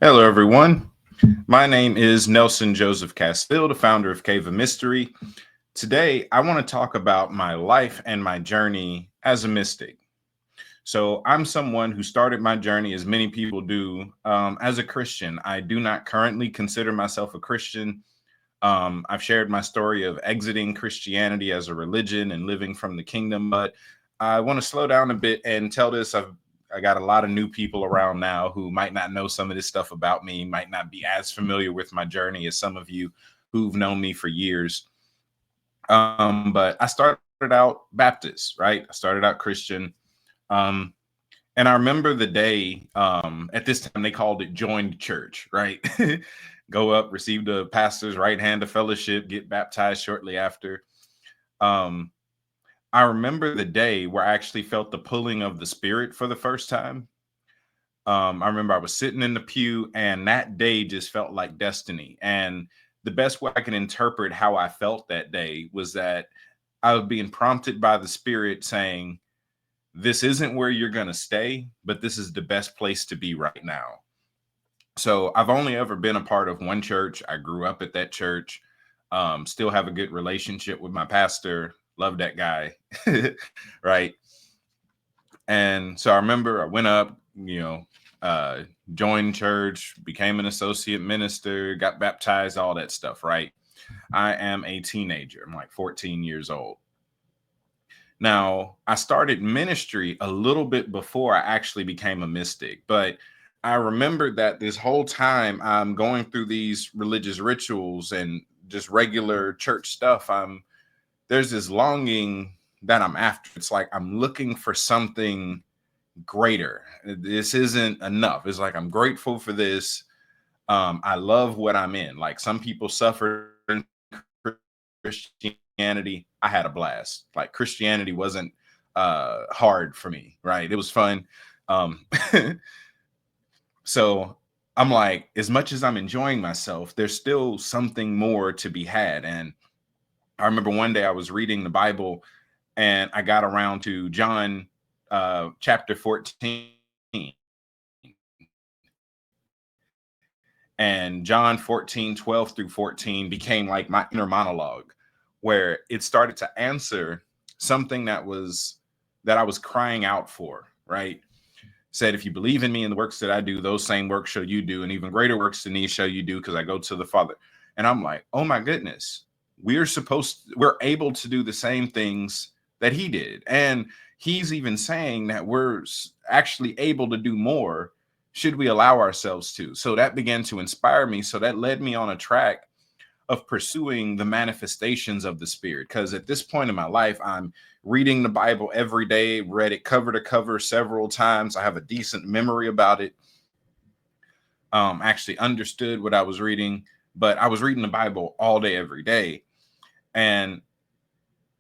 Hello, everyone. My name is Nelson Joseph Castille, the founder of Cave of Mystery. Today, I want to talk about my life and my journey as a mystic. So, I'm someone who started my journey, as many people do, as a Christian. I do not currently consider myself a Christian. I've shared my story of exiting Christianity as a religion and living from the kingdom, but I want to slow down a bit and tell this. I got a lot of new people around now who might not know some of this stuff about me, might not be as familiar with my journey as some of you who've known me for years. But I started out Baptist, right? I started out Christian. Um, and I remember the day, at this time, they called it joined church, right? Go up, receive the pastor's right hand of fellowship, get baptized shortly after. Um, I remember the day where I actually felt the pulling of the spirit for the first time. I remember I was sitting in the pew, and that day just felt like destiny. And the best way I can interpret how I felt that day was that I was being prompted by the spirit saying, this isn't where you're going to stay, but this is the best place to be right now. So I've only ever been a part of one church. I grew up at that church. Still have a good relationship with my pastor. Love that guy. Right. And so I remember I went up, uh, joined church, became an associate minister, got baptized, all that stuff. Right. I am a teenager. I'm like 14 years old. Now, I started ministry a little bit before I actually became a mystic, but I remembered that this whole time I'm going through these religious rituals and just regular church stuff. There's this longing that I'm after. It's like I'm looking for something greater. This isn't enough. It's like I'm grateful for this. I love what I'm in. Like some people suffer in Christianity. I had a blast. Like Christianity wasn't hard for me, right? It was fun. Um, so I'm like, as much as I'm enjoying myself, there's still something more to be had. And I remember one day I was reading the Bible and I got around to John chapter 14. And John 14:12 through 14 became like my inner monologue, where it started to answer something that I was crying out for, right? Said, if you believe in me and the works that I do, those same works shall you do, and even greater works than these shall you do, because I go to the Father. And I'm like, oh my goodness, we're able to do the same things that he did. And he's even saying that we're actually able to do more should we allow ourselves to. So that began to inspire me. So that led me on a track of pursuing the manifestations of the spirit. Because at this point in my life, I'm reading the Bible every day, read it cover to cover several times. I have a decent memory about it. Actually understood what I was reading, but I was reading the Bible all day, every day. And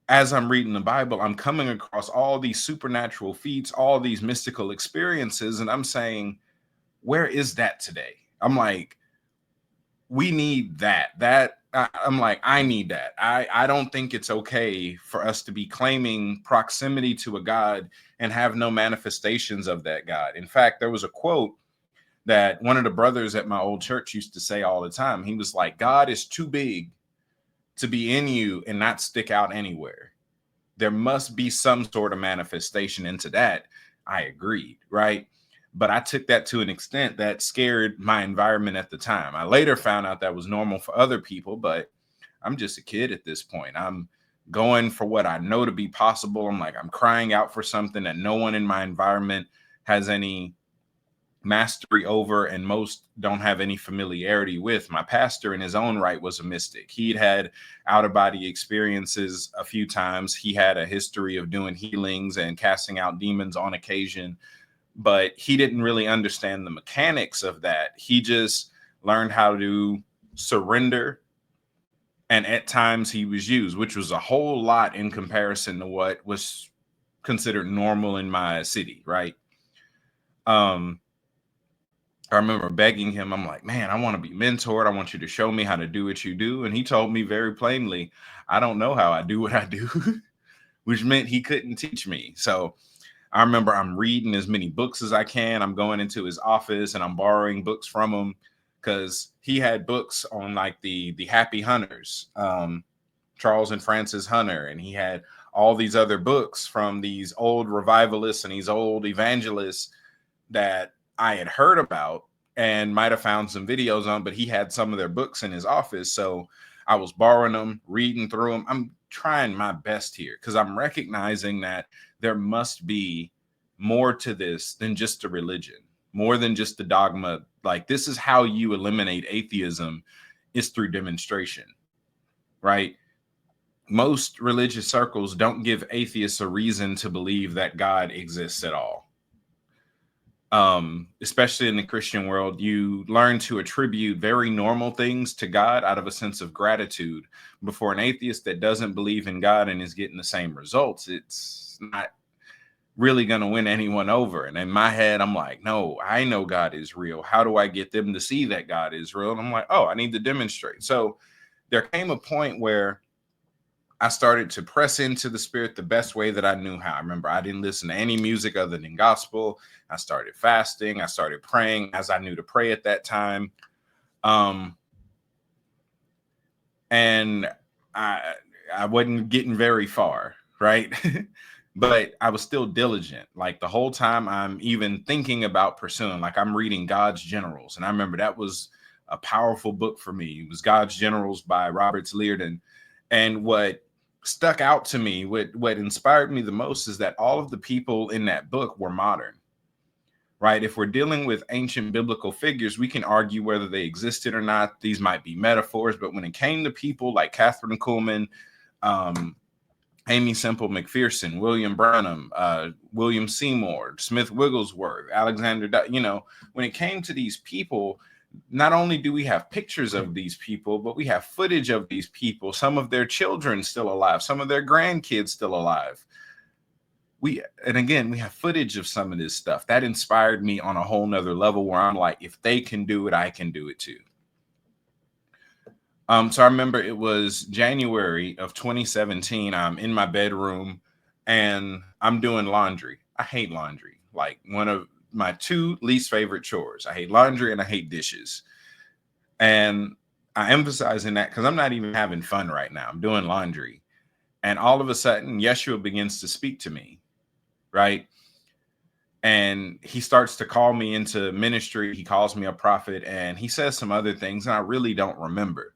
as I'm reading the Bible, I'm coming across all these supernatural feats, all these mystical experiences, and I'm saying, where is that today? I'm like, we need that. I'm like, I need that. I don't think it's okay for us to be claiming proximity to a God and have no manifestations of that God. In fact, there was a quote that one of the brothers at my old church used to say all the time. He was like, God is too big to be in you and not stick out anywhere. There must be some sort of manifestation into that. I agreed, right? But I took that to an extent that scared my environment at the time. I later found out that was normal for other people, but I'm just a kid at this point. I'm going for what I know to be possible. I'm like, I'm crying out for something that no one in my environment has any mastery over, and most don't have any familiarity with. My pastor in his own right was a mystic. He'd had out of body experiences a few times. He had a history of doing healings and casting out demons on occasion, but he didn't really understand the mechanics of that. He just learned how to surrender, and at times he was used, which was a whole lot in comparison to what was considered normal in my city, right? um I remember begging him, I'm like, man, I want to be mentored. I want you to show me how to do what you do. And he told me very plainly, I don't know how I do what I do, which meant he couldn't teach me. So I remember I'm reading as many books as I can. I'm going into his office and I'm borrowing books from him because he had books on like the Happy Hunters, Charles and Francis Hunter, and he had all these other books from these old revivalists and these old evangelists that I had heard about and might have found some videos on, but he had some of their books in his office. So I was borrowing them, reading through them. I'm trying my best here because I'm recognizing that there must be more to this than just a religion, more than just the dogma. Like, this is how you eliminate atheism, is through demonstration, right? Most religious circles don't give atheists a reason to believe that God exists at all. Especially in the Christian world, you learn to attribute very normal things to God out of a sense of gratitude. Before an atheist that doesn't believe in God and is getting the same results, it's not really going to win anyone over. And in my head, I'm like, no, I know God is real. How do I get them to see that God is real? And I'm like, oh, I need to demonstrate. So there came a point where I started to press into the spirit the best way that I knew how. I remember I didn't listen to any music other than gospel. I started fasting. I started praying as I knew to pray at that time. And I wasn't getting very far, right? But I was still diligent. Like the whole time I'm even thinking about pursuing, like I'm reading God's Generals. And I remember that was a powerful book for me. It was God's Generals by Robert Liardon. And what stuck out to me, what inspired me the most, is that all of the people in that book were modern, right? If we're dealing with ancient biblical figures, we can argue whether they existed or not. These might be metaphors, but when it came to people like Catherine Kuhlman, Amy Semple McPherson, William Branham, William Seymour, Smith Wigglesworth, Alexander, when it came to these people, not only do we have pictures of these people, but we have footage of these people, some of their children still alive, some of their grandkids still alive. And again, we have footage of some of this stuff. That inspired me on a whole nother level where I'm like, if they can do it, I can do it too. So I remember it was January of 2017. I'm in my bedroom and I'm doing laundry. I hate laundry. Like one of my two least favorite chores. I hate laundry and I hate dishes. And I emphasize in that because I'm not even having fun right now. I'm doing laundry. And all of a sudden, Yeshua begins to speak to me, right? And he starts to call me into ministry. He calls me a prophet and he says some other things and I really don't remember.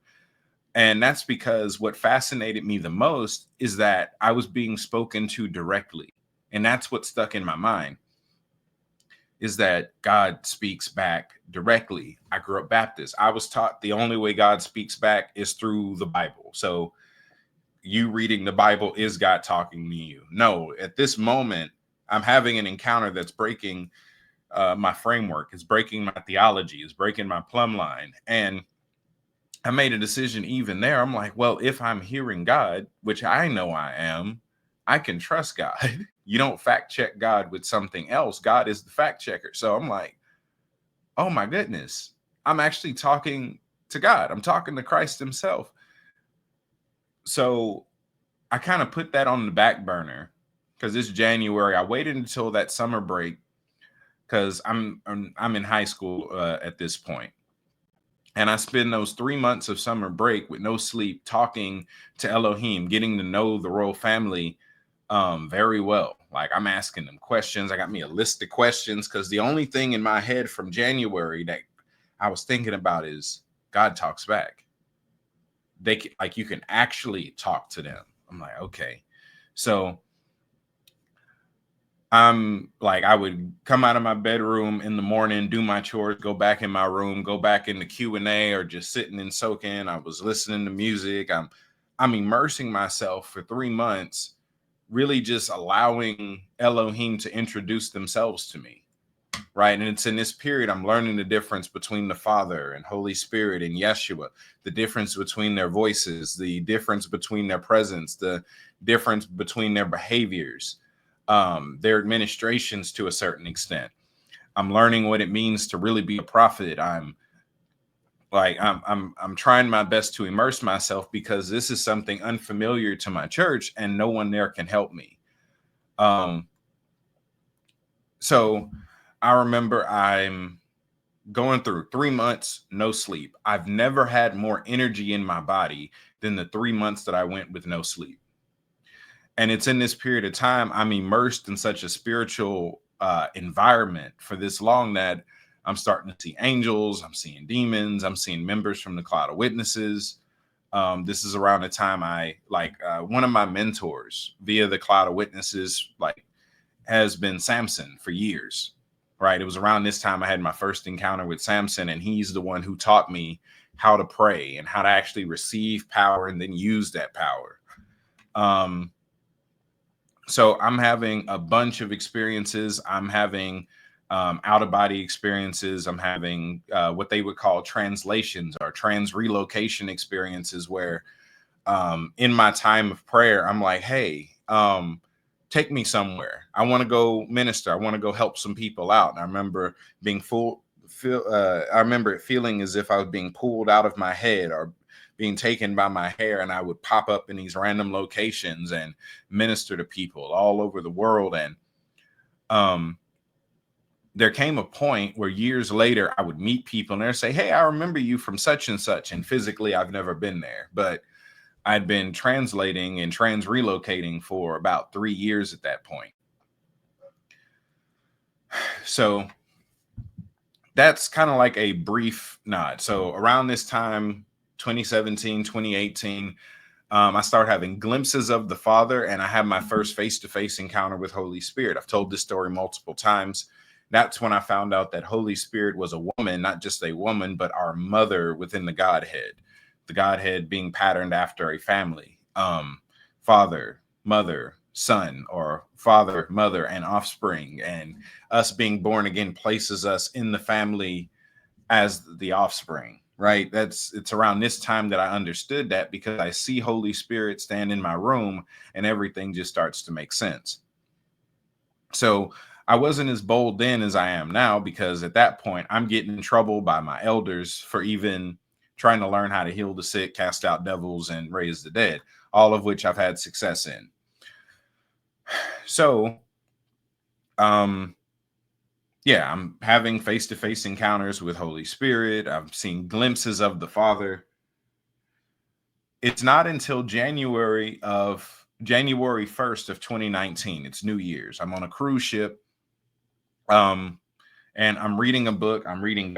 And that's because what fascinated me the most is that I was being spoken to directly. And that's what stuck in my mind, is that God speaks back directly. I grew up Baptist. I was taught the only way God speaks back is through the Bible. So you reading the Bible is God talking to you. No, at this moment, I'm having an encounter that's breaking my framework. It's breaking my theology. It's breaking my plumb line. And I made a decision even there. I'm like, well, if I'm hearing God, which I know I am, I can trust God. You don't fact check God with something else. God is the fact checker. So I'm like, oh my goodness, I'm actually talking to God. I'm talking to Christ himself. So I kind of put that on the back burner because it's January. I waited until that summer break because I'm in high school at this point. And I spend those 3 months of summer break with no sleep, talking to Elohim, getting to know the royal family very well. Like I'm asking them questions. I got me a list of questions because the only thing in my head from January that I was thinking about is God talks back. They can, like, you can actually talk to them. I'm like, okay. So I'm like, I would come out of my bedroom in the morning, do my chores, go back in my room, go back in the Q&A or just sitting and soaking. I was listening to music. I'm immersing myself for 3 months, really just allowing Elohim to introduce themselves to me, right? And it's in this period I'm learning the difference between the Father and Holy Spirit and Yeshua, the difference between their voices, the difference between their presence, the difference between their behaviors, their administrations to a certain extent. I'm learning what it means to really be a prophet. I'm trying my best to immerse myself because this is something unfamiliar to my church and no one there can help me. So I remember I'm going through 3 months, no sleep. I've never had more energy in my body than the 3 months that I went with no sleep. And it's in this period of time I'm immersed in such a spiritual environment for this long that I'm starting to see angels, I'm seeing demons, I'm seeing members from the cloud of witnesses. This is around the time I like one of my mentors via the cloud of witnesses, like has been Samson for years. Right. It was around this time I had my first encounter with Samson, and he's the one who taught me how to pray and how to actually receive power and then use that power. Um, so I'm having a bunch of experiences. I'm having out of body experiences. I'm having what they would call translations or trans relocation experiences, where in my time of prayer, I'm like, hey, take me somewhere. I want to go minister. I want to go help some people out. And I remember being I remember it feeling as if I was being pulled out of my head or being taken by my hair, and I would pop up in these random locations and minister to people all over the world. And um, there came a point where years later I would meet people and they'd say, hey, I remember you from such and such. And physically, I've never been there, but I'd been translating and trans relocating for about 3 years at that point. So that's kind of like a brief nod. So around this time, 2017, 2018, I started having glimpses of the Father, and I had my first face-to-face encounter with Holy Spirit. I've told this story multiple times. That's when I found out that Holy Spirit was a woman, not just a woman, but our mother within the Godhead being patterned after a family, father, mother, son, or father, mother, and offspring. And us being born again places us in the family as the offspring, right? It's around this time that I understood that, because I see Holy Spirit stand in my room and everything just starts to make sense. So I wasn't as bold then as I am now, because at that point I'm getting in trouble by my elders for even trying to learn how to heal the sick, cast out devils, and raise the dead, all of which I've had success in. So, yeah, I'm having face-to-face encounters with Holy Spirit. I'm seeing glimpses of the Father. It's not until January 1st of 2019. It's New Year's. I'm on a cruise ship. And I'm reading a book. I'm reading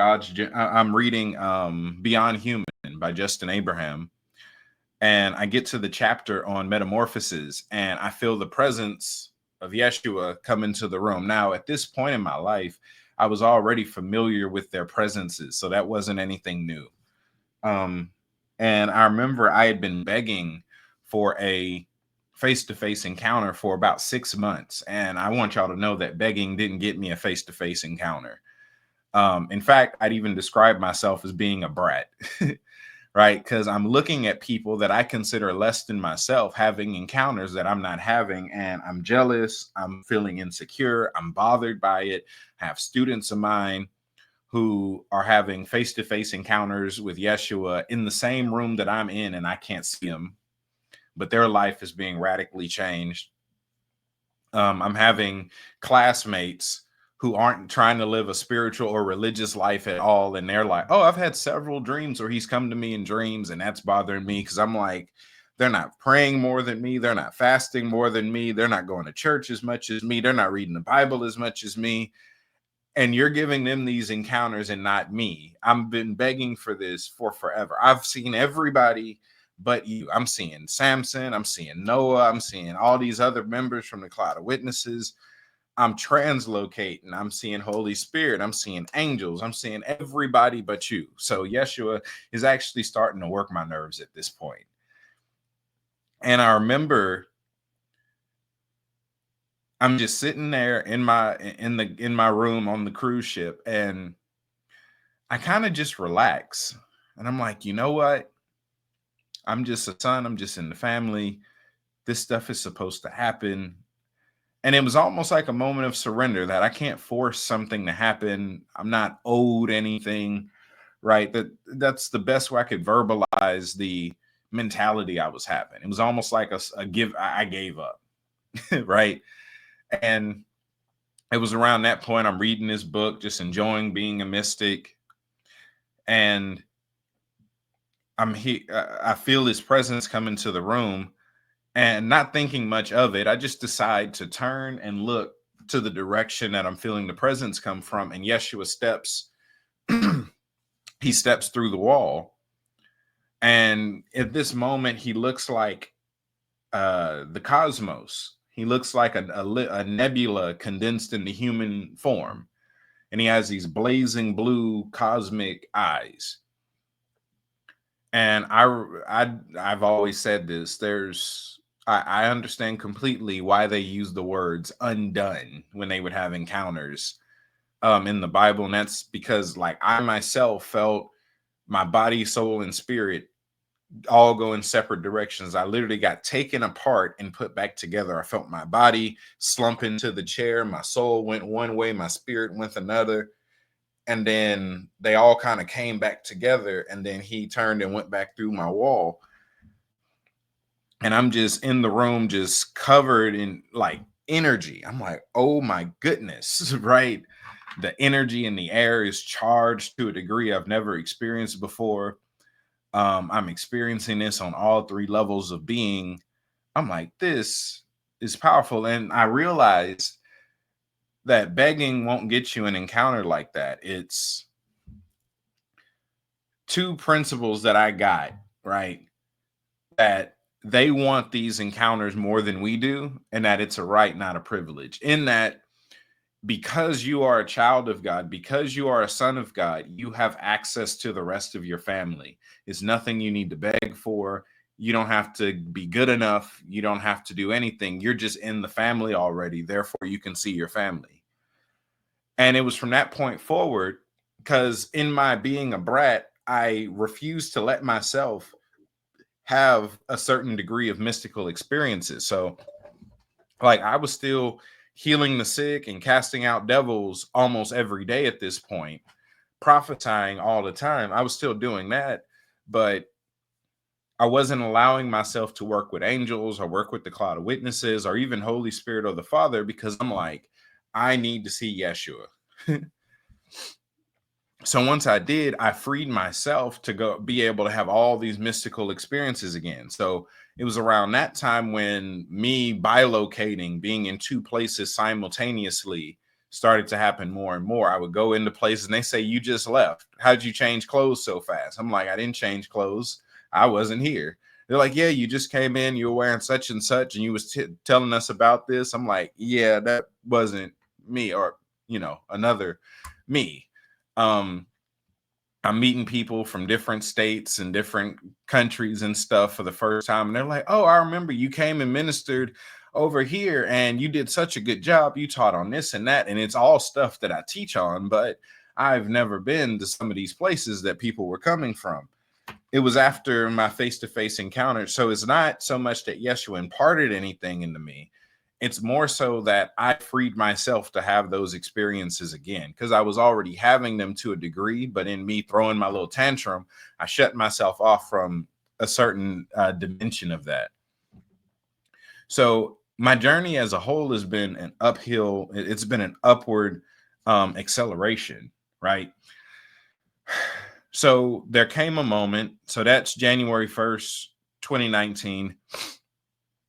Beyond Human by Justin Abraham. And I get to the chapter on metamorphosis, and I feel the presence of Yeshua come into the room. Now, at this point in my life, I was already familiar with their presences, so that wasn't anything new. And I remember I had been begging for a face-to-face encounter for about 6 months. And I want y'all to know that begging didn't get me a face-to-face encounter. In fact, I'd even describe myself as being a brat, right? Because I'm looking at people that I consider less than myself having encounters that I'm not having, and I'm jealous, I'm feeling insecure, I'm bothered by it. I have students of mine who are having face-to-face encounters with Yeshua in the same room that I'm in, and I can't see them, but their life is being radically changed. I'm having classmates who aren't trying to live a spiritual or religious life at all, and they're like, oh, I've had several dreams where he's come to me in dreams, and that's bothering me, because I'm like, they're not praying more than me, they're not fasting more than me, they're not going to church as much as me, they're not reading the Bible as much as me, and you're giving them these encounters and not me. I've been begging for this for forever. I've seen everybody but you. I'm seeing Samson, I'm seeing Noah, I'm seeing all these other members from the cloud of witnesses. I'm translocating, I'm seeing Holy Spirit, I'm seeing angels, I'm seeing everybody but you. So Yeshua is actually starting to work my nerves at this point. And I remember I'm just sitting there in my room on the cruise ship, and I kind of just relax. And I'm like, you know what? I'm just a son. I'm just in the family. This stuff is supposed to happen. And it was almost like a moment of surrender, that I can't force something to happen. I'm not owed anything, right? That's the best way I could verbalize the mentality I was having. It was almost like a give. I gave up, right? And It was around that point I'm reading this book, just enjoying being a mystic, and I feel his presence come into the room, and not thinking much of it, I just decide to turn and look to the direction that I'm feeling the presence come from. And Yeshua steps, he steps through the wall. And at this moment, he looks like the cosmos. He looks like a nebula condensed into human form. And he has these blazing blue cosmic eyes. And I've always said this. I understand completely why they use the words undone when they would have encounters in the Bible. And that's because, like, I myself felt my body, soul, and spirit all go in separate directions. I literally got taken apart and put back together. I felt my body slump into the chair. My soul went one way, my spirit went another. And then they all kind of came back together. And then he turned and went back through my wall. And I'm just in the room, just covered in like energy. I'm like, oh my goodness, right? The energy in the air is charged to a degree I've never experienced before. I'm experiencing this on all three levels of being. I'm like, this is powerful. And I realized that begging won't get you an encounter like that. It's two principles that I got, right? That they want these encounters more than we do, and that it's a right, not a privilege. In that, because you are a child of God, because you are a son of God, you have access to the rest of your family. It's nothing you need to beg for. You don't have to be good enough. You don't have to do anything. You're just in the family already. Therefore, you can see your family. And it was from that point forward, because in my being a brat, I refused to let myself have a certain degree of mystical experiences. So, like, I was still healing the sick and casting out devils almost every day at this point, prophesying all the time. I was still doing that, but I wasn't allowing myself to work with angels or work with the cloud of witnesses or even Holy Spirit or the Father, because I'm like, I need to see Yeshua. So once I did, I freed myself to go be able to have all these mystical experiences again. So it was around that time when me bilocating, being in two places simultaneously, started to happen more and more. I would go into places and they say, "You just left. How'd you change clothes so fast?" I'm like, "I didn't change clothes. I wasn't here." They're like, "Yeah, you just came in. You were wearing such and such, and you was telling us about this." I'm like, "Yeah, that wasn't me, or another me." Um, I'm meeting people from different states and different countries and stuff for the first time. And they're like, "Oh, I remember you came and ministered over here and you did such a good job. You taught on this and that." And it's all stuff that I teach on, but I've never been to some of these places that people were coming from. It was after my face-to-face encounter. So it's not so much that Yeshua imparted anything into me. It's more so that I freed myself to have those experiences again, because I was already having them to a degree, but in me throwing my little tantrum, I shut myself off from a certain dimension of that. So my journey as a whole has been an uphill, it's been an upward acceleration, right? So there came a moment, so that's January 1st, 2019.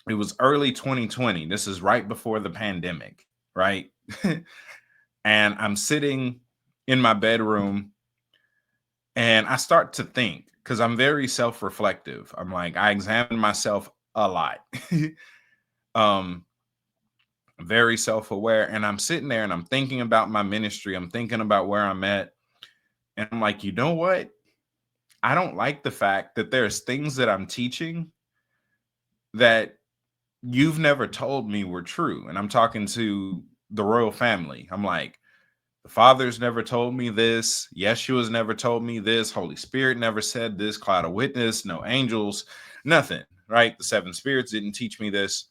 It was early 2020. This is right before the pandemic, right? And I'm sitting in my bedroom and I start to think, because I'm very self-reflective. I'm like, I examine myself a lot. um, very self-aware. And I'm sitting there and I'm thinking about my ministry. I'm thinking about where I'm at. And I'm like, you know what? I don't like the fact that there's things that I'm teaching that you've never told me were true. And I'm talking to the royal family. I'm like, the Father's never told me this. Yeshua's never told me this. Holy Spirit never said this. Cloud of Witness, no angels, nothing, right? The seven spirits didn't teach me this.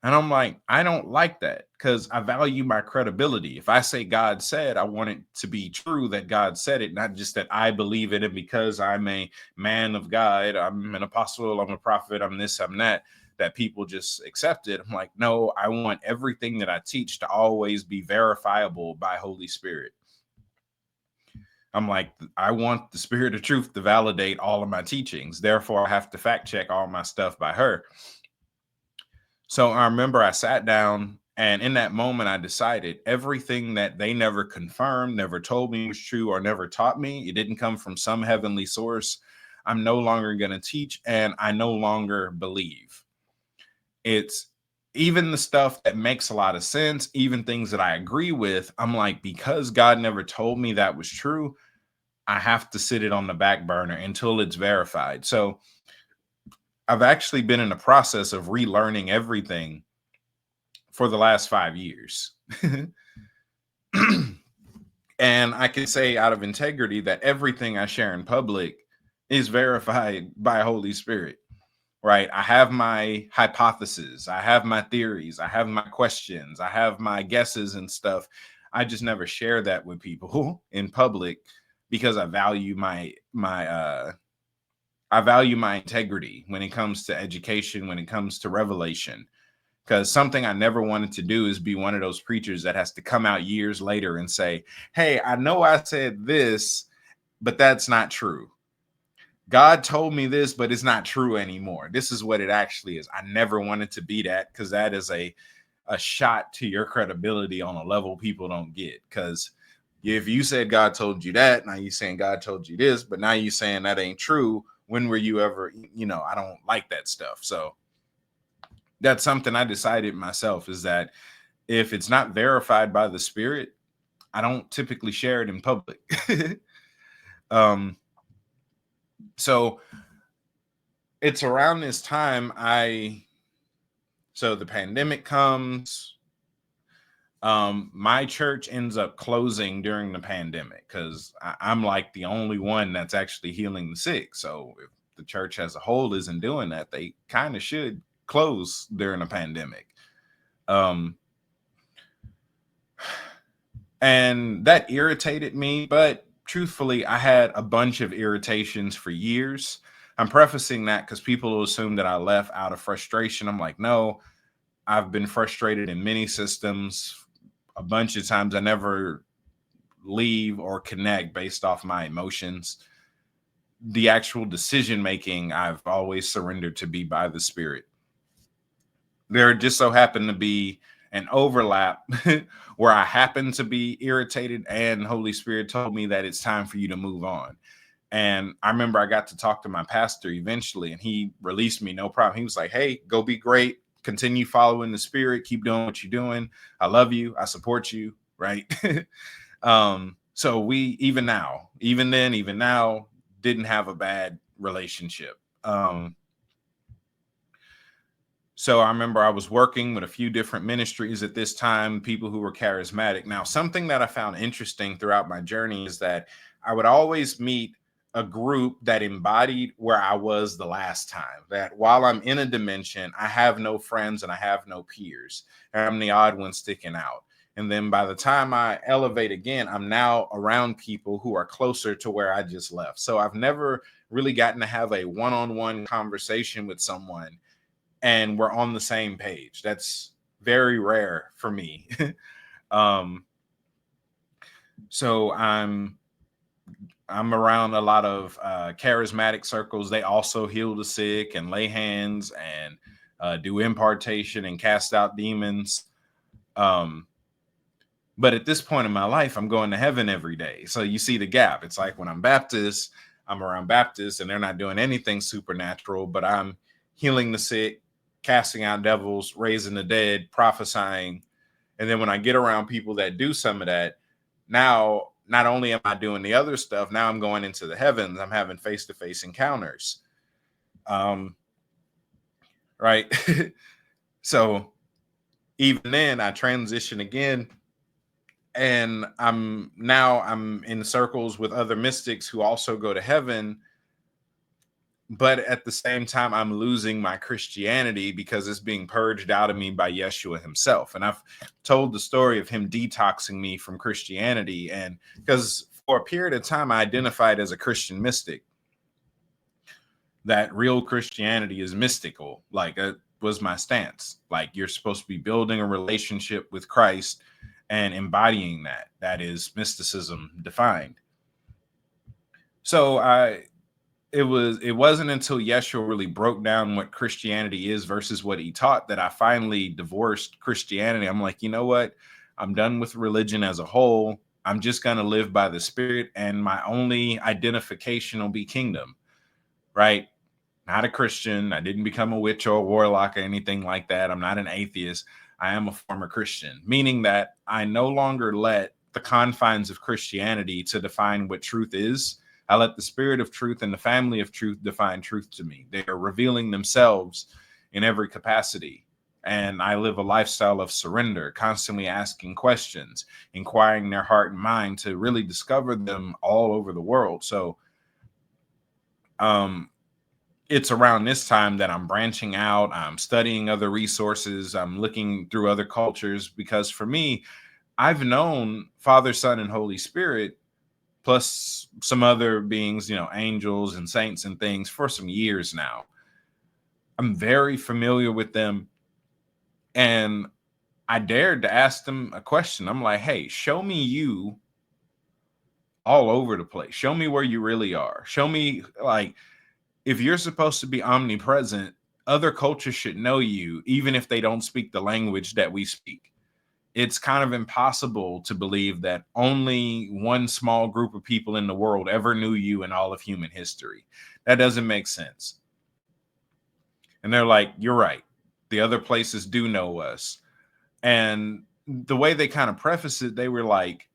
And I'm like, I don't like that, because I value my credibility. If I say God said, I want it to be true that God said it, not just that I believe it. And because I'm a man of God, I'm an apostle, I'm a prophet, I'm this, I'm that. that people just accepted. I'm like, no, I want everything that I teach to always be verifiable by Holy Spirit. I'm like, I want the Spirit of truth to validate all of my teachings. Therefore, I have to fact check all my stuff by her. So I remember I sat down, and in that moment, I decided everything that they never confirmed, never told me was true, or never taught me, it didn't come from some heavenly source. I'm no longer going to teach, and I no longer believe. It's even the stuff that makes a lot of sense, even things that I agree with. I'm like, because God never told me that was true, I have to sit it on the back burner until it's verified. So I've actually been in the process of relearning everything for the last 5 years. And I can say out of integrity that everything I share in public is verified by Holy Spirit, right? I have my hypotheses, I have my theories, I have my questions, I have my guesses and stuff. I just never share that with people in public because I value I value my integrity when it comes to education, when it comes to revelation. Because something I never wanted to do is be one of those preachers that has to come out years later and say, hey, I know I said this, but that's not true. God told me this, but it's not true anymore. This is what it actually is. I never wanted to be that, because that is a shot to your credibility on a level people don't get. Because if you said God told you that, now you saying God told you this, but now you saying that ain't true. When were you ever, I don't like that stuff. So that's something I decided myself, is that if it's not verified by the Spirit, I don't typically share it in public. So it's around this time so the pandemic comes. My church ends up closing during the pandemic because I'm like the only one that's actually healing the sick. So if the church as a whole isn't doing that, they kind of should close during a pandemic. And that irritated me, but truthfully, I had a bunch of irritations for years. I'm prefacing that because people will assume that I left out of frustration. I'm like, no, I've been frustrated in many systems a bunch of times. I never leave or connect based off my emotions. The actual decision making, I've always surrendered to be by the Spirit. There just so happened to be an overlap where I happened to be irritated, and Holy Spirit told me that it's time for you to move on. And I remember I got to talk to my pastor eventually, and he released me, no problem. He was like, hey, go be great. Continue following the Spirit. Keep doing what you're doing. I love you. I support you. Right. So we, even now, even then, even now, didn't have a bad relationship. So I remember I was working with a few different ministries at this time, people who were charismatic. Now, something that I found interesting throughout my journey is that I would always meet a group that embodied where I was the last time. That while I'm in a dimension, I have no friends and I have no peers. And I'm the odd one sticking out. And then by the time I elevate again, I'm now around people who are closer to where I just left. So I've never really gotten to have a one-on-one conversation with someone and we're on the same page. That's very rare for me. So I'm around a lot of charismatic circles. They also heal the sick and lay hands and do impartation and cast out demons. But at this point in my life, I'm going to heaven every day. So you see the gap. It's like when I'm Baptist, I'm around Baptists and they're not doing anything supernatural, but I'm healing the sick, casting out devils, raising the dead, prophesying. And then when I get around people that do some of that, now not only am I doing the other stuff, now I'm going into the heavens. I'm having face-to-face encounters. Right. So even then I transition again, and I'm in circles with other mystics who also go to heaven. But at the same time, I'm losing my Christianity because it's being purged out of me by Yeshua himself. And I've told the story of him detoxing me from Christianity. And because for a period of time, I identified as a Christian mystic, that real Christianity is mystical. Like was my stance. Like, you're supposed to be building a relationship with Christ and embodying that. That is mysticism defined. So it wasn't until Yeshua really broke down what Christianity is versus what he taught that I finally divorced Christianity. I'm like, you know what? I'm done with religion as a whole. I'm just going to live by the Spirit, and my only identification will be kingdom, right? Not a Christian. I didn't become a witch or a warlock or anything like that. I'm not an atheist. I am a former Christian, meaning that I no longer let the confines of Christianity to define what truth is. I let the Spirit of truth and the family of truth define truth to me. They are revealing themselves in every capacity. And I live a lifestyle of surrender, constantly asking questions, inquiring their heart and mind to really discover them all over the world. So, it's around this time that I'm branching out. I'm studying other resources. I'm looking through other cultures, because for me, I've known Father, Son, and Holy Spirit, plus some other beings, angels and saints and things, for some years now. I'm very familiar with them. And I dared to ask them a question. I'm like, hey, show me you all over the place. Show me where you really are. Show me, like, if you're supposed to be omnipresent, other cultures should know you, even if they don't speak the language that we speak. It's kind of impossible to believe that only one small group of people in the world ever knew you in all of human history. That doesn't make sense. And they're like, you're right. The other places do know us. And the way they kind of preface it, they were like,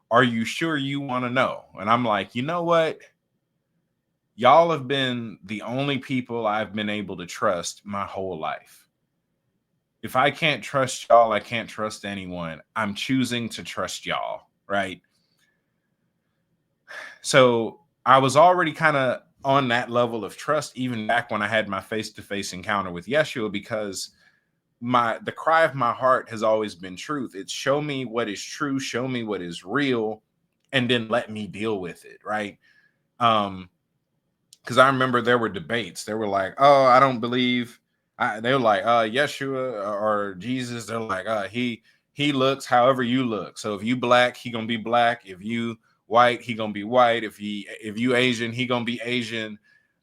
are you sure you want to know? And I'm like, you know what? Y'all have been the only people I've been able to trust my whole life. If I can't trust y'all, I can't trust anyone. I'm choosing to trust y'all, right? So I was already kind of on that level of trust, even back when I had my face-to-face encounter with Yeshua, because the cry of my heart has always been truth. It's show me what is true, show me what is real, and then let me deal with it, right? Because I remember there were debates. They were like, oh, I don't believe. They were like, Yeshua or Jesus. They're like, he looks however you look. So if you black, he gonna be black. If you white, he gonna be white. If you Asian, he gonna be Asian.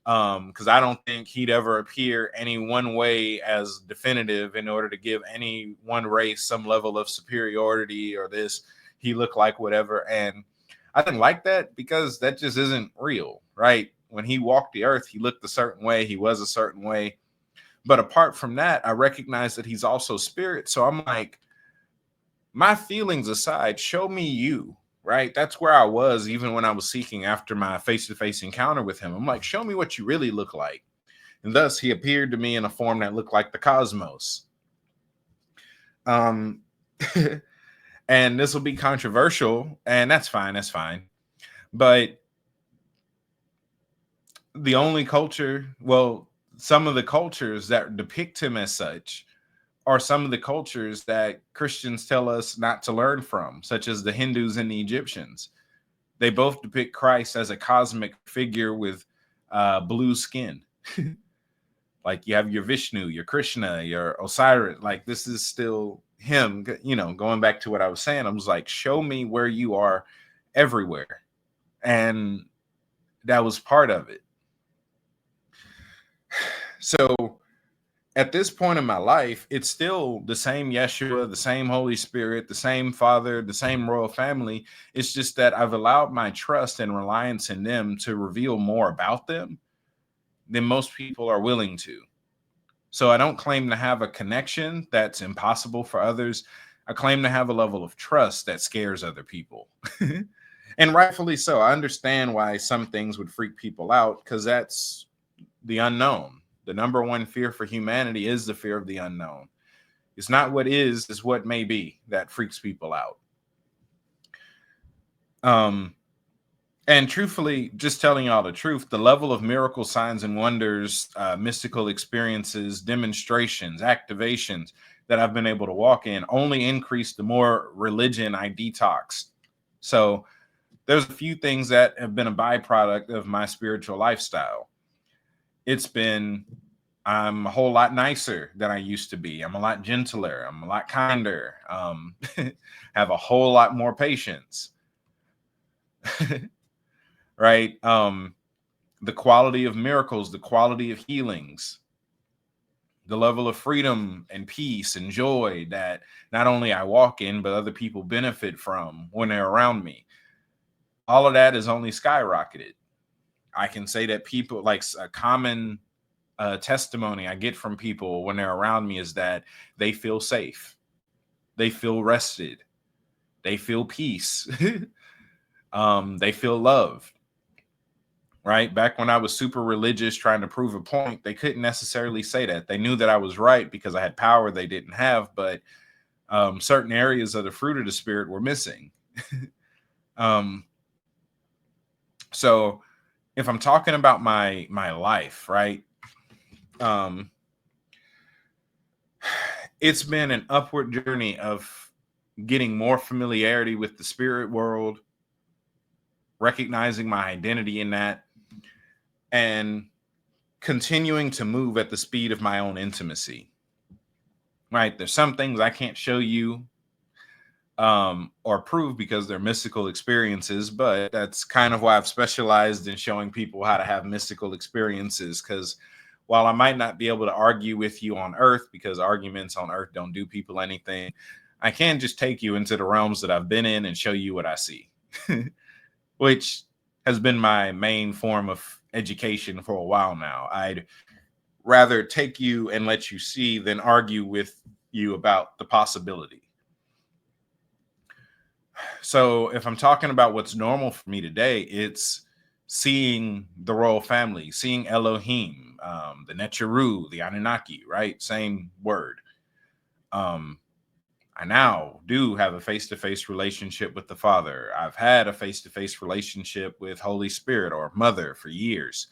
Because I don't think he'd ever appear any one way as definitive in order to give any one race some level of superiority or this. He looked like whatever, and I didn't like that because that just isn't real, right? When he walked the earth, he looked a certain way. He was a certain way. But apart from that, I recognize that he's also spirit. So I'm like, my feelings aside, show me you, right? That's where I was even when I was seeking after my face-to-face encounter with him. I'm like, show me what you really look like. And thus he appeared to me in a form that looked like the cosmos. And this will be controversial, and that's fine. But the only culture, well, some of the cultures that depict him as such are some of the cultures that Christians tell us not to learn from, such as the Hindus and the Egyptians. They both depict Christ as a cosmic figure with blue skin. Like you have your Vishnu, your Krishna, your Osiris. Like this is still him, going back to what I was saying. I was like, show me where you are everywhere. And that was part of it. So at this point in my life, it's still the same Yeshua, the same Holy Spirit, the same Father, the same royal family. It's just that I've allowed my trust and reliance in them to reveal more about them than most people are willing to. So I don't claim to have a connection that's impossible for others. I claim to have a level of trust that scares other people. And rightfully so. I understand why some things would freak people out, because that's the unknown. The number one fear for humanity is the fear of the unknown. It's not what is what may be that freaks people out. And truthfully, just telling y'all the truth, the level of miracle signs and wonders, mystical experiences, demonstrations, activations that I've been able to walk in only increase the more religion I detox. So there's a few things that have been a byproduct of my spiritual lifestyle. It's been I'm a whole lot nicer than I used to be. I'm a lot gentler. I'm a lot kinder. Have a whole lot more patience. Right? The quality of miracles, the quality of healings, the level of freedom and peace and joy that not only I walk in, but other people benefit from when they're around me. All of that is only skyrocketed. I can say that people, like, a common testimony I get from people when they're around me is that they feel safe, they feel rested, they feel peace, they feel loved. Right? Back when I was super religious trying to prove a point, they couldn't necessarily say that. They knew that I was right because I had power they didn't have, but certain areas of the fruit of the spirit were missing. um, so if I'm talking about my life, right? Um, it's been an upward journey of getting more familiarity with the spirit world, recognizing my identity in that, and continuing to move at the speed of my own intimacy. Right? There's some things I can't show you or prove because they're mystical experiences, but that's kind of why I've specialized in showing people how to have mystical experiences. Because while I might not be able to argue with you on earth, because arguments on earth don't do people anything, I can just take you into the realms that I've been in and show you what I see, which has been my main form of education for a while now. I'd rather take you and let you see than argue with you about the possibility. So if I'm talking about what's normal for me today, it's seeing the royal family, seeing Elohim, the Necharu, the Anunnaki, right? Same word. I now do have a face-to-face relationship with the Father. I've had a face-to-face relationship with Holy Spirit or Mother for years.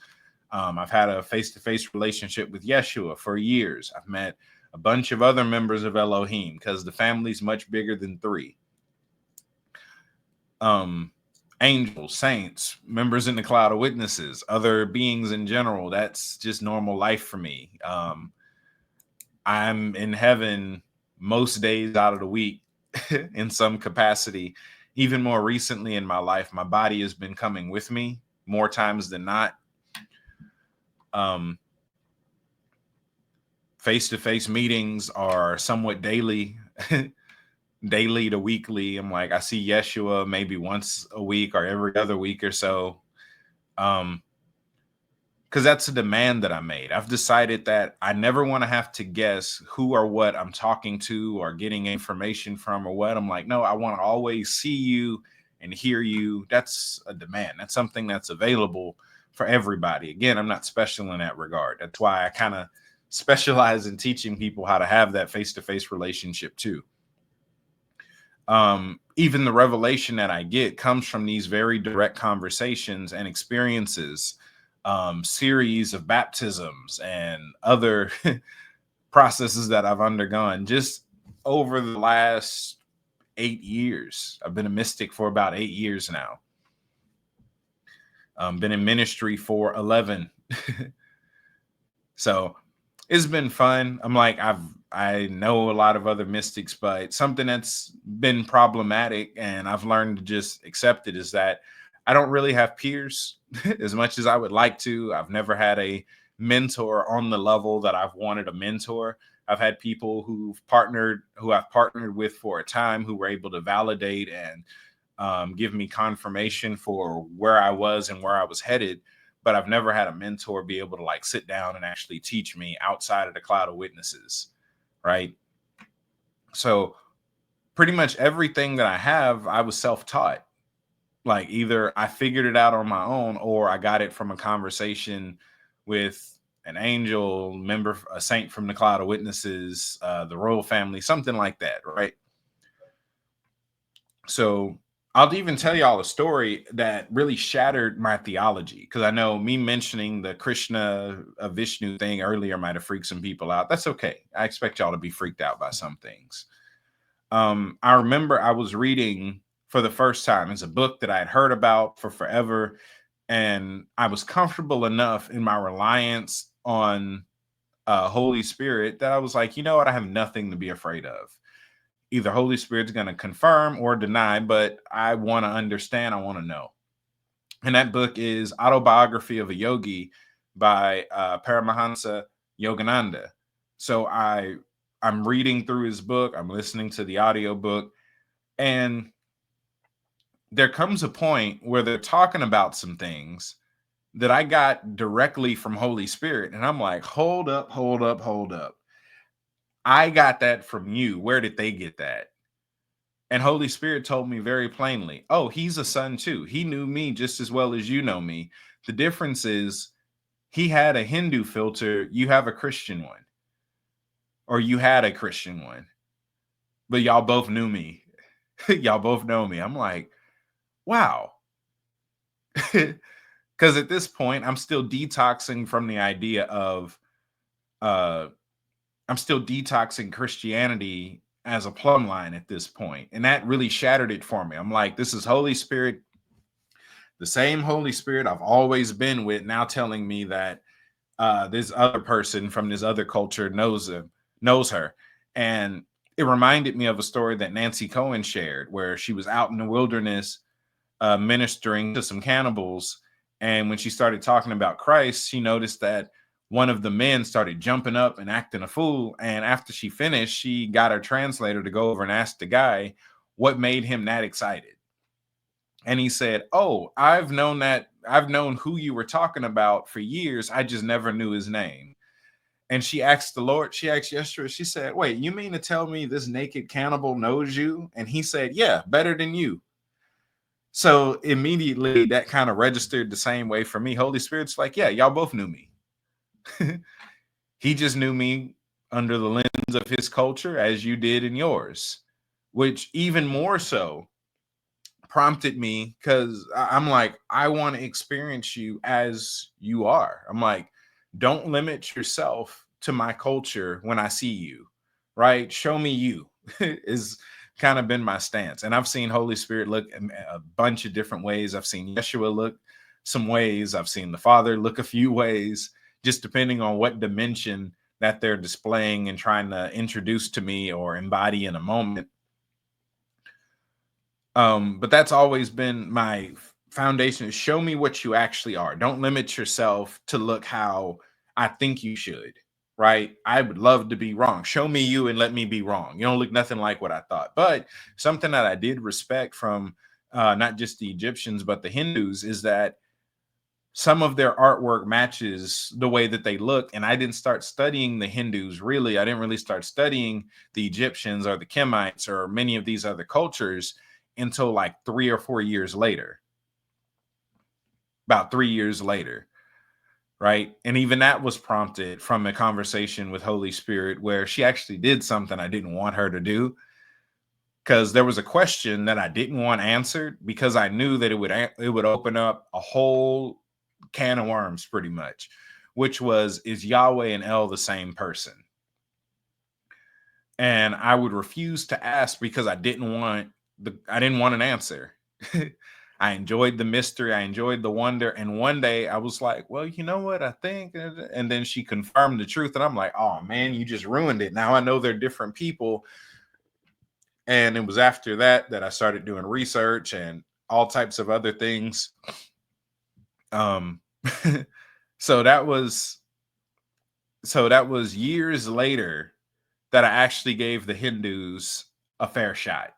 I've had a face-to-face relationship with Yeshua for years. I've met a bunch of other members of Elohim because the family's much bigger than three. Angels, saints, members in the cloud of witnesses, other beings in general. That's just normal life for me. I'm in heaven most days out of the week in some capacity. Even more recently in my life, my body has been coming with me more times than not. Face-to-face meetings are somewhat daily. Daily to weekly. I'm like, I see Yeshua maybe once a week or every other week or so. Because that's a demand that I made. I've decided that I never want to have to guess who or what I'm talking to or getting information from or what. I'm like, no, I want to always see you and hear you. That's a demand. That's something that's available for everybody. Again, I'm not special in that regard. That's why I kind of specialize in teaching people how to have that face-to-face relationship too. Even the revelation that I get comes from these very direct conversations and experiences, series of baptisms and other processes that I've undergone just over the last 8 years. I've been a mystic for about 8 years now. Been in ministry for 11. So it's been fun. I'm like, I know a lot of other mystics, but something that's been problematic and I've learned to just accept it is that I don't really have peers as much as I would like to. I've never had a mentor on the level that I've wanted a mentor. I've had people who I've partnered with for a time who were able to validate and give me confirmation for where I was and where I was headed. But I've never had a mentor be able to like sit down and actually teach me outside of the cloud of witnesses. Right. So pretty much everything that I have, I was self-taught. Like either I figured it out on my own or I got it from a conversation with an angel member, a saint from the cloud of witnesses, the royal family, something like that. Right. So I'll even tell y'all a story that really shattered my theology, because I know me mentioning the Krishna Vishnu thing earlier might have freaked some people out. That's okay. I expect y'all to be freaked out by some things. I remember I was reading for the first time. It's a book that I had heard about for forever, and I was comfortable enough in my reliance on Holy Spirit that I was like, you know what? I have nothing to be afraid of. Either Holy Spirit's going to confirm or deny, but I want to understand. I want to know. And that book is Autobiography of a Yogi by Paramahansa Yogananda. So I'm reading through his book. I'm listening to the audio book, and there comes a point where they're talking about some things that I got directly from Holy Spirit. And I'm like, hold up, hold up, hold up. I got that from you. Where did they get that? And Holy Spirit told me very plainly, oh, he's a son too. He knew me just as well as you know me. The difference is he had a Hindu filter. You have a Christian one, or you had a Christian one, but y'all both knew me. Y'all both know me. I'm like, wow. Because at this point, I'm still detoxing from the idea of, I'm still detoxing Christianity as a plumb line at this point. And that really shattered it for me. I'm like, this is Holy Spirit, the same Holy Spirit I've always been with, now telling me that this other person from this other culture knows her. And it reminded me of a story that Nancy Cohen shared, where she was out in the wilderness ministering to some cannibals. And when she started talking about Christ, she noticed that one of the men started jumping up and acting a fool. And after she finished, she got her translator to go over and ask the guy what made him that excited. And he said, oh, I've known who you were talking about for years. I just never knew his name. And she asked the Lord, she asked Yeshua, she said, wait, you mean to tell me this naked cannibal knows you? And he said, yeah, better than you. So immediately that kind of registered the same way for me. Holy Spirit's like, yeah, y'all both knew me. He just knew me under the lens of his culture as you did in yours, which even more so prompted me, because I'm like, I want to experience you as you are. I'm like, don't limit yourself to my culture when I see you, right? Show me you is kind of been my stance. And I've seen Holy Spirit look a bunch of different ways. I've seen Yeshua look some ways. I've seen the Father look a few ways, just depending on what dimension that they're displaying and trying to introduce to me or embody in a moment. But that's always been my foundation, is show me what you actually are. Don't limit yourself to look how I think you should, right? I would love to be wrong. Show me you and let me be wrong. You don't look nothing like what I thought. But something that I did respect from not just the Egyptians, but the Hindus, is that some of their artwork matches the way that they look. And I didn't start studying the Hindus, really. I didn't really start studying the Egyptians or the Kemites or many of these other cultures until like 3 or 4 years later. About 3 years later, right? And even that was prompted from a conversation with Holy Spirit, where she actually did something I didn't want her to do, because there was a question that I didn't want answered, because I knew that it would open up a whole can of worms, pretty much, which was, is Yahweh and El the same person? And I would refuse to ask because I didn't want an answer. I enjoyed the mystery. I enjoyed the wonder. And one day I was like, well, you know what I think? And then she confirmed the truth. And I'm like, oh man, you just ruined it. Now I know they're different people. And it was after that I started doing research and all types of other things. So that was years later that I actually gave the Hindus a fair shot.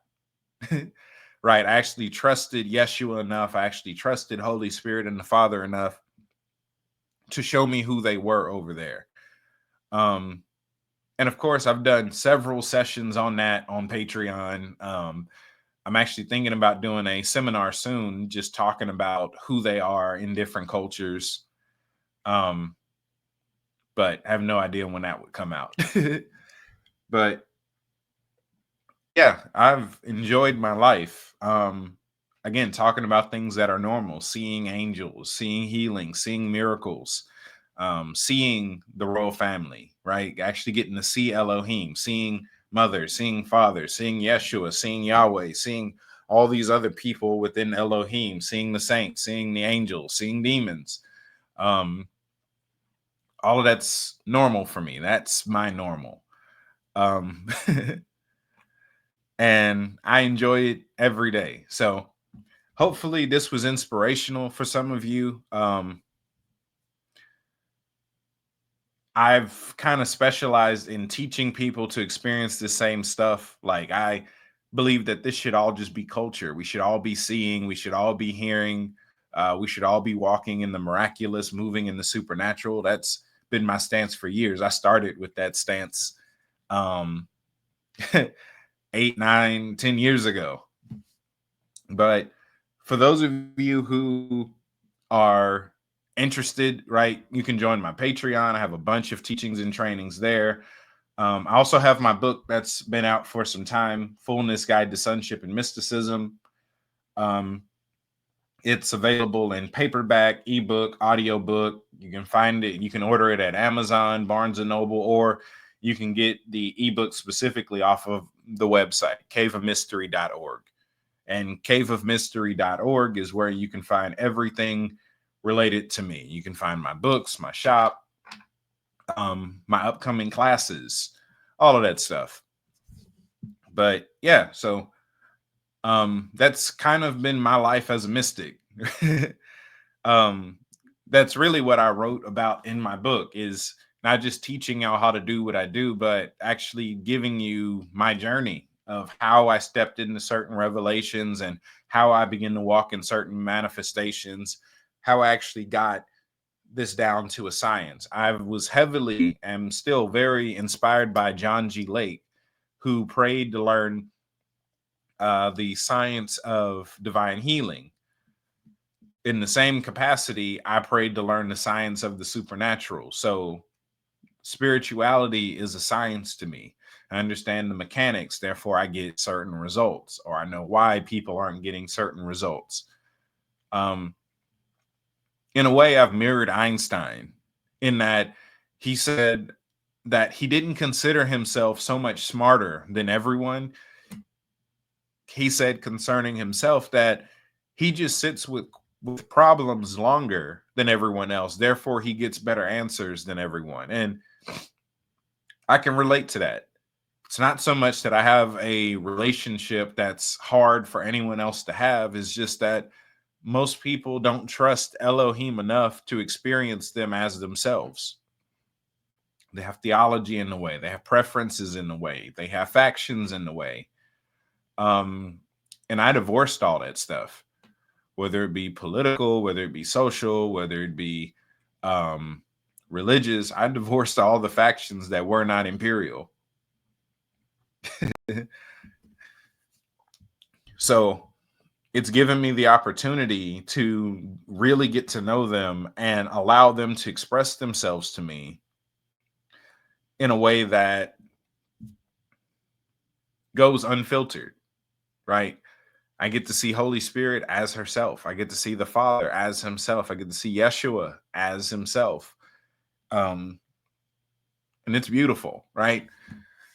Right. I actually trusted Yeshua enough. I actually trusted Holy Spirit and the Father enough to show me who they were over there. And of course, I've done several sessions on that on Patreon. I'm actually thinking about doing a seminar soon, just talking about who they are in different cultures. But I have no idea when that would come out. But yeah, I've enjoyed my life. Again, talking about things that are normal, seeing angels, seeing healing, seeing miracles, seeing the royal family, right? Actually getting to see Elohim, seeing mother, seeing father, seeing Yeshua, seeing Yahweh, seeing all these other people within Elohim, seeing the saints, seeing the angels, seeing demons. All of that's normal for me. That's my normal. Um, and I enjoy it every day. So hopefully this was inspirational for some of you. I've kind of specialized in teaching people to experience the same stuff. Like, I believe that this should all just be culture. We should all be seeing, we should all be hearing, we should all be walking in the miraculous, moving in the supernatural. That's been my stance for years. I started with that stance um 8, 9, 10 years ago. But for those of you who are interested, right, you can join my Patreon. I have a bunch of teachings and trainings there. I also have my book that's been out for some time, Fullness Guide to Sonship and Mysticism. Um, it's available in paperback, ebook, audiobook. You can find it, you can order it at Amazon, Barnes and Noble, or you can get the ebook specifically off of the website, caveofmystery.org. And caveofmystery.org is where you can find everything related to me. You can find my books, my shop, my upcoming classes, all of that stuff. But yeah, so that's kind of been my life as a mystic. um, that's really what I wrote about in my book, is not just teaching y'all how to do what I do, but actually giving you my journey of how I stepped into certain revelations and how I began to walk in certain manifestations, how I actually got this down to a science. I was heavily and still very inspired by John G. Lake, who prayed to learn the science of divine healing. In the same capacity, I prayed to learn the science of the supernatural. So spirituality is a science to me. I understand the mechanics, therefore I get certain results, or I know why people aren't getting certain results. In a way, I've mirrored Einstein in that he said that he didn't consider himself so much smarter than everyone. He said concerning himself that he just sits with problems longer than everyone else. Therefore, he gets better answers than everyone. And I can relate to that. It's not so much that I have a relationship that's hard for anyone else to have. It's just that most people don't trust Elohim enough to experience them as themselves. They have theology in the way. They have preferences in the way. They have factions in the way. And I divorced all that stuff, whether it be political, whether it be social, whether it be religious. I divorced all the factions that were not imperial. So it's given me the opportunity to really get to know them and allow them to express themselves to me in a way that goes unfiltered, right? I get to see Holy Spirit as herself. I get to see the Father as himself. I get to see Yeshua as himself. And it's beautiful, right?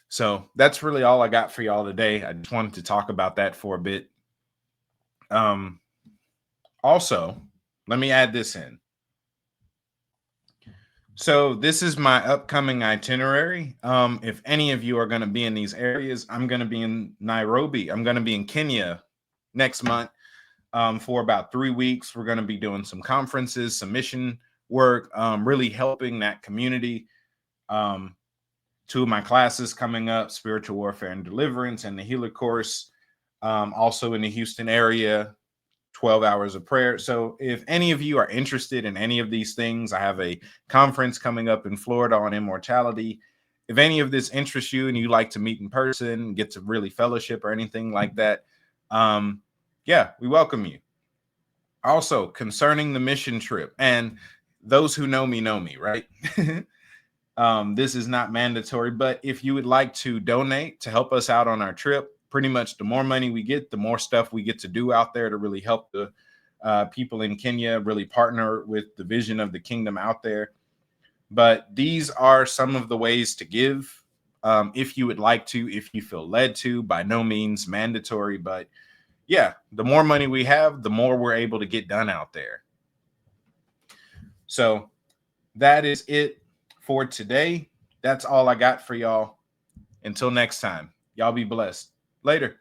So that's really all I got for y'all today. I just wanted to talk about that for a bit. Also, let me add this in. So this is my upcoming itinerary. If any of you are going to be in these areas, I'm going to be in Nairobi. I'm going to be in Kenya next month for about 3 weeks. We're going to be doing some conferences, some mission work, really helping that community. 2 of my classes coming up, Spiritual Warfare and Deliverance, and the Healer course, also in the Houston area, 12 hours of prayer. So if any of you are interested in any of these things, I have a conference coming up in Florida on immortality. If any of this interests you and you like to meet in person, get to really fellowship or anything like that, yeah, we welcome you. Also, concerning the mission trip, and those who know me, right? This is not mandatory, but if you would like to donate to help us out on our trip, pretty much the more money we get, the more stuff we get to do out there to really help the people in Kenya, really partner with the vision of the kingdom out there. But these are some of the ways to give. If you would like to, if you feel led to, by no means mandatory, but yeah, the more money we have, the more we're able to get done out there. So that is it for today, that's all I got for y'all. Until next time, y'all be blessed. Later.